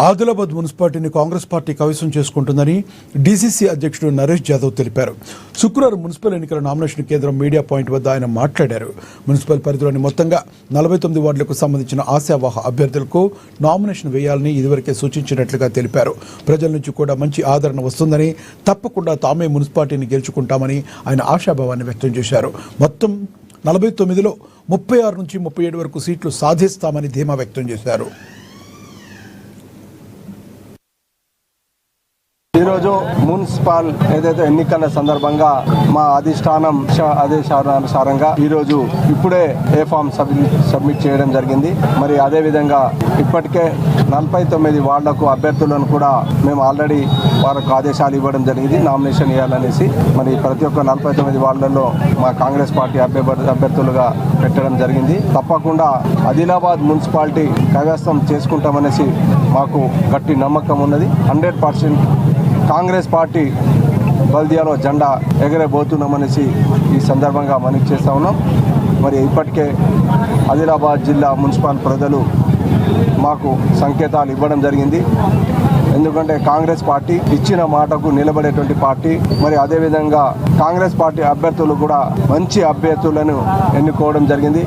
ఆదిలాబాద్ మున్సిపాలిటీని కాంగ్రెస్ పార్టీ కైవసం చేసుకుంటుందని డీసీసీ అధ్యక్షుడు నరేష్ జాదవ్ తెలిపారు. శుక్రవారం మున్సిపల్ ఎన్నికల నామినేషన్ కేంద్రం మీడియా పాయింట్ వద్ద ఆయన మాట్లాడారు. మున్సిపల్ పరిధిలోని మొత్తంగా 49 వార్డులకు సంబంధించిన ఆశావాహ అభ్యర్థులకు నామినేషన్ వేయాలని ఇదివరకే సూచించినట్లుగా తెలిపారు. ప్రజల నుంచి కూడా మంచి ఆదరణ వస్తుందని, తప్పకుండా తామే మున్సిపాలిటీని గెలుచుకుంటామని ఆయన ఆశాభావాన్ని వ్యక్తం చేశారు. మొత్తం 49లో 36 నుంచి 37 వరకు సీట్లు సాధిస్తామని ధీమా వ్యక్తం చేశారు. ఈరోజు మున్సిపల్ ఏదైతే ఎన్నికల సందర్భంగా మా అధిష్టానం ఆదేశానుసారంగా ఈరోజు ఇప్పుడే ఏ ఫామ్ సబ్మిట్ చేయడం జరిగింది. మరి అదేవిధంగా ఇప్పటికే 49 వార్డులకు అభ్యర్థులను కూడా మేము ఆల్రెడీ వారికి ఆదేశాలు ఇవ్వడం జరిగింది నామినేషన్ ఇవ్వాలనేసి. మరి ప్రతి ఒక్క 49 వార్డులలో మా కాంగ్రెస్ పార్టీ అభ్యర్థులుగా పెట్టడం జరిగింది. తప్పకుండా ఆదిలాబాద్ మున్సిపాలిటీ కైవసం చేసుకుంటామనేసి మాకు గట్టి నమ్మకం ఉన్నది. 100% కాంగ్రెస్ పార్టీ బల్దియాలో జెండా ఎగరబోతున్నామనేసి ఈ సందర్భంగా మనవి చేస్తూ ఉన్నాం. మరి ఇప్పటికే ఆదిలాబాద్ జిల్లా మున్సిపల్ ప్రజలు మాకు సంకేతాలు ఇవ్వడం జరిగింది. ఎందుకంటే కాంగ్రెస్ పార్టీ ఇచ్చిన మాటకు నిలబడేటువంటి పార్టీ. మరి అదేవిధంగా కాంగ్రెస్ పార్టీ అభ్యర్థులు కూడా మంచి అభ్యర్థులను ఎన్నుకోవడం జరిగింది.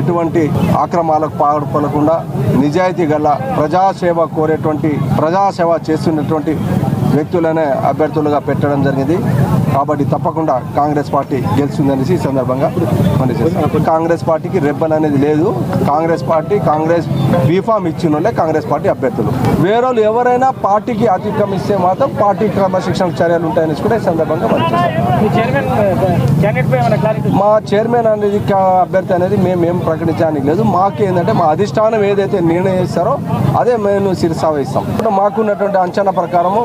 ఎటువంటి ఆక్రమాలకు పాల్పడకుండా నిజాయితీ గల ప్రజాసేవ కోరేటువంటి ప్రజాసేవ చేస్తున్నటువంటి వ్యక్తులనే అభ్యర్థులుగా పెట్టడం జరిగింది. కాబట్టి తప్పకుండా కాంగ్రెస్ పార్టీ గెలుస్తుందనేసి ఈ సందర్భంగా కాంగ్రెస్ పార్టీకి రెబ్బన్ అనేది లేదు. కాంగ్రెస్ బీఫామ్ ఇచ్చిన వాళ్ళే కాంగ్రెస్ పార్టీ అభ్యర్థులు. వేరేళ్ళు ఎవరైనా పార్టీకి అతిక్రమిస్తే మాత్రం పార్టీ క్రమశిక్షణ చర్యలు ఉంటాయనేసి కూడా ఈ సందర్భంగా మా చైర్మన్ అనేది అభ్యర్థి అనేది మేము ప్రకటించడానికి లేదు. మాకేంటంటే మా అధిష్టానం ఏదైతే నిర్ణయిస్తారో అదే మేము శిరసావహిస్తాం. మాకున్నటువంటి అంచనా ప్రకారము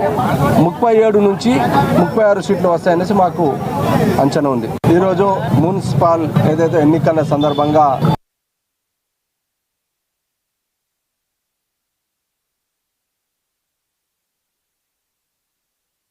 37 నుంచి 36 సీట్లు వస్తాయనేసి మాకు అంచనా ఉంది. ఈరోజు మున్సిపల్ ఏదైతే ఎన్నికల సందర్భంగా